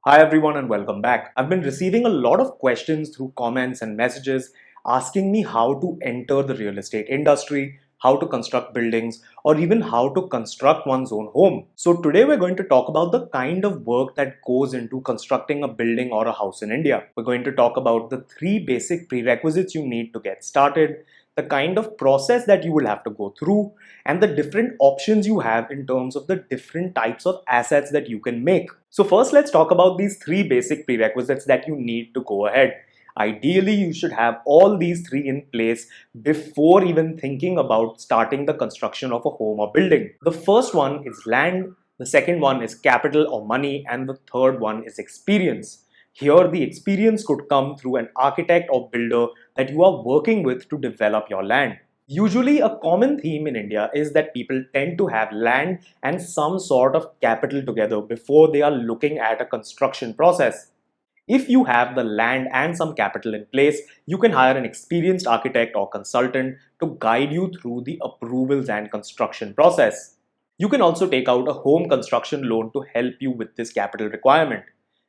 Hi everyone and welcome back. I've been receiving a lot of questions through comments and messages asking me how to enter the real estate industry, how to construct buildings, or even how to construct one's own home. So today we're going to talk about the kind of work that goes into constructing a building or a house in India. We're going to talk about the three basic prerequisites you need to get started, the kind of process that you will have to go through, and the different options you have in terms of the different types of assets that you can make. So first, let's talk about these three basic prerequisites that you need to go ahead. Ideally, you should have all these three in place before even thinking about starting the construction of a home or building. The first one is land, the second one is capital or money, and the third one is experience. Here, the experience could come through an architect or builder that you are working with to develop your land. Usually, a common theme in India is that people tend to have land and some sort of capital together before they are looking at a construction process. If you have the land and some capital in place, you can hire an experienced architect or consultant to guide you through the approvals and construction process. You can also take out a home construction loan to help you with this capital requirement.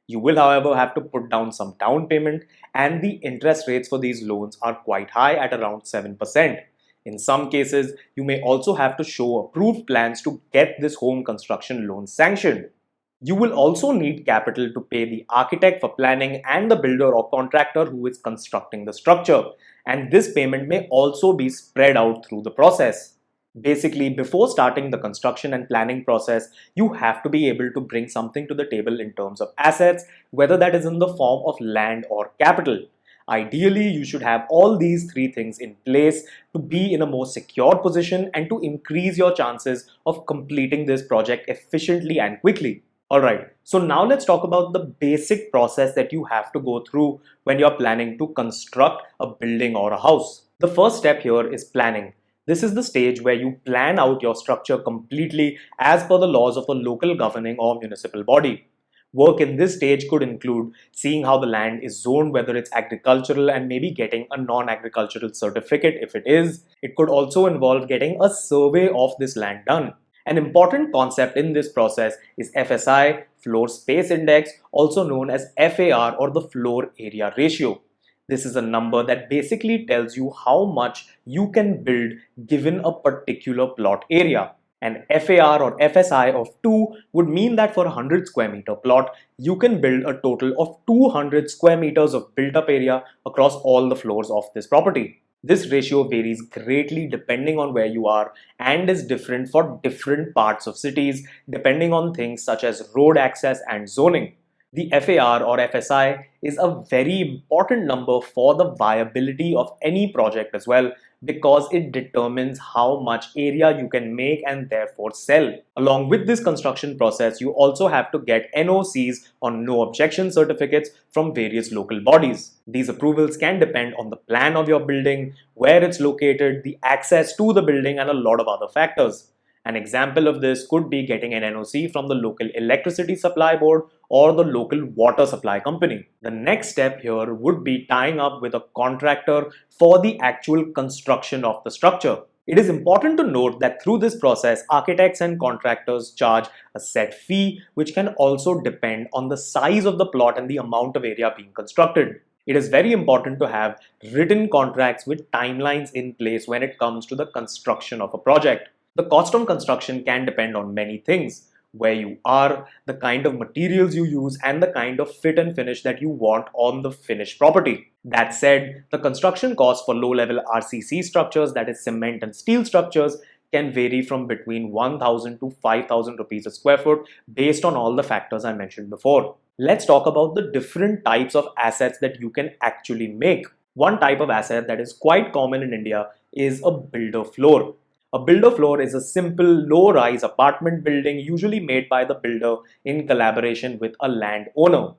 You will, however, have to put down some down payment, and the interest rates for these loans are quite high at around 7%. In some cases, you may also have to show approved plans to get this home construction loan sanctioned. You will also need capital to pay the architect for planning and the builder or contractor who is constructing the structure, and this payment may also be spread out through the process. Basically, before starting the construction and planning process, you have to be able to bring something to the table in terms of assets, whether that is in the form of land or capital. Ideally, you should have all these three things in place to be in a more secure position and to increase your chances of completing this project efficiently and quickly. Alright, so now let's talk about the basic process that you have to go through when you're planning to construct a building or a house. The first step here is planning. This is the stage where you plan out your structure completely as per the laws of a local governing or municipal body. Work in this stage could include seeing how the land is zoned, whether it's agricultural, and maybe getting a non-agricultural certificate if it is. It could also involve getting a survey of this land done. An important concept in this process is FSI, floor space index, also known as FAR or the floor area ratio. This is a number that basically tells you how much you can build given a particular plot area. An FAR or FSI of 2 would mean that for a 100 square meter plot, you can build a total of 200 square meters of built up area across all the floors of this property. This ratio varies greatly depending on where you are and is different for different parts of cities depending on things such as road access and zoning. The FAR or FSI is a very important number for the viability of any project as well, because it determines how much area you can make and therefore sell. Along with this construction process, you also have to get NOCs or no objection certificates from various local bodies. These approvals can depend on the plan of your building, where it's located, the access to the building, and a lot of other factors. An example of this could be getting an NOC from the local electricity supply board or the local water supply company. The next step here would be tying up with a contractor for the actual construction of the structure. It is important to note that through this process, architects and contractors charge a set fee, which can also depend on the size of the plot and the amount of area being constructed. It is very important to have written contracts with timelines in place when it comes to the construction of a project. The cost of construction can depend on many things: where you are, the kind of materials you use, and the kind of fit and finish that you want on the finished property. That said, the construction cost for low-level RCC structures, that is cement and steel structures, can vary from between 1,000 to 5,000 rupees a square foot based on all the factors I mentioned before. Let's talk about the different types of assets that you can actually make. One type of asset that is quite common in India is a builder floor. A builder floor is a simple low-rise apartment building usually made by the builder in collaboration with a landowner.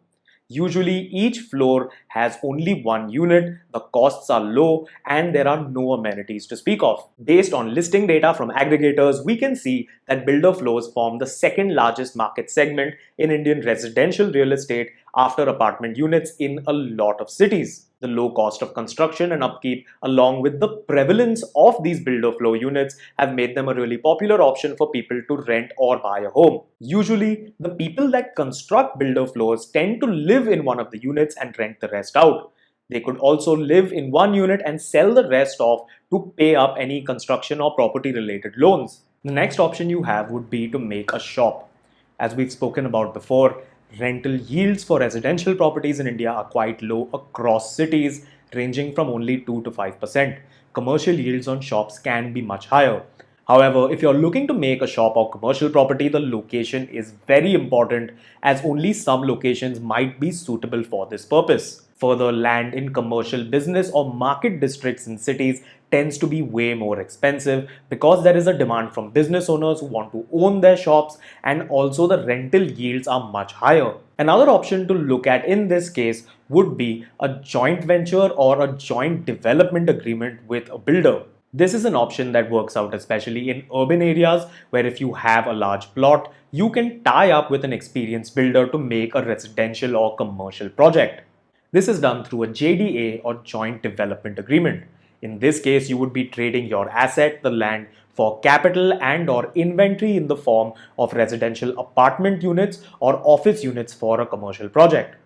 Usually each floor has only one unit, the costs are low, and there are no amenities to speak of. Based on listing data from aggregators, we can see that builder floors form the second largest market segment in Indian residential real estate after apartment units in a lot of cities. The low cost of construction and upkeep, along with the prevalence of these builder flow units, have made them a really popular option for people to rent or buy a home. Usually, the people that construct builder floors tend to live in one of the units and rent the rest out. They could also live in one unit and sell the rest off to pay up any construction or property related loans. The next option you have would be to make a shop. As we've spoken about before, rental yields for residential properties in India are quite low across cities, ranging from only 2 to 5%. Commercial yields on shops can be much higher. However, if you're looking to make a shop or commercial property, the location is very important, as only some locations might be suitable for this purpose. Further, land in commercial business or market districts in cities tends to be way more expensive because there is a demand from business owners who want to own their shops, and also the rental yields are much higher. Another option to look at in this case would be a joint venture or a joint development agreement with a builder. This is an option that works out especially in urban areas where if you have a large plot, you can tie up with an experienced builder to make a residential or commercial project. This is done through a JDA or joint development agreement. In this case, you would be trading your asset, the land, for capital and or inventory in the form of residential apartment units or office units for a commercial project.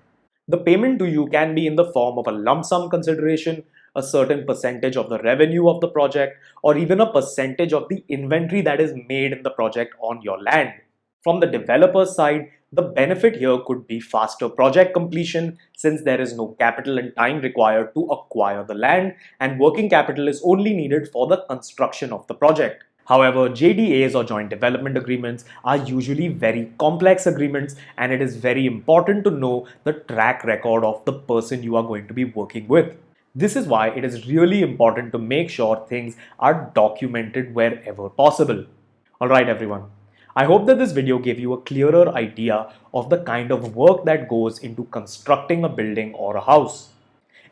The payment to you can be in the form of a lump sum consideration, a certain percentage of the revenue of the project, or even a percentage of the inventory that is made in the project on your land. From the developer's side, the benefit here could be faster project completion since there is no capital and time required to acquire the land, and working capital is only needed for the construction of the project. However, JDAs or joint development agreements are usually very complex agreements, and it is very important to know the track record of the person you are going to be working with. This is why it is really important to make sure things are documented wherever possible. Alright everyone, I hope that this video gave you a clearer idea of the kind of work that goes into constructing a building or a house.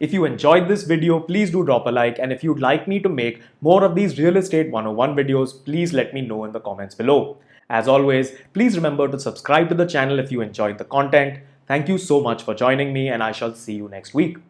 If you enjoyed this video, please do drop a like, and if you'd like me to make more of these real estate 101 videos, please let me know in the comments below. As always, please remember to subscribe to the channel if you enjoyed the content. Thank you so much for joining me, and I shall see you next week.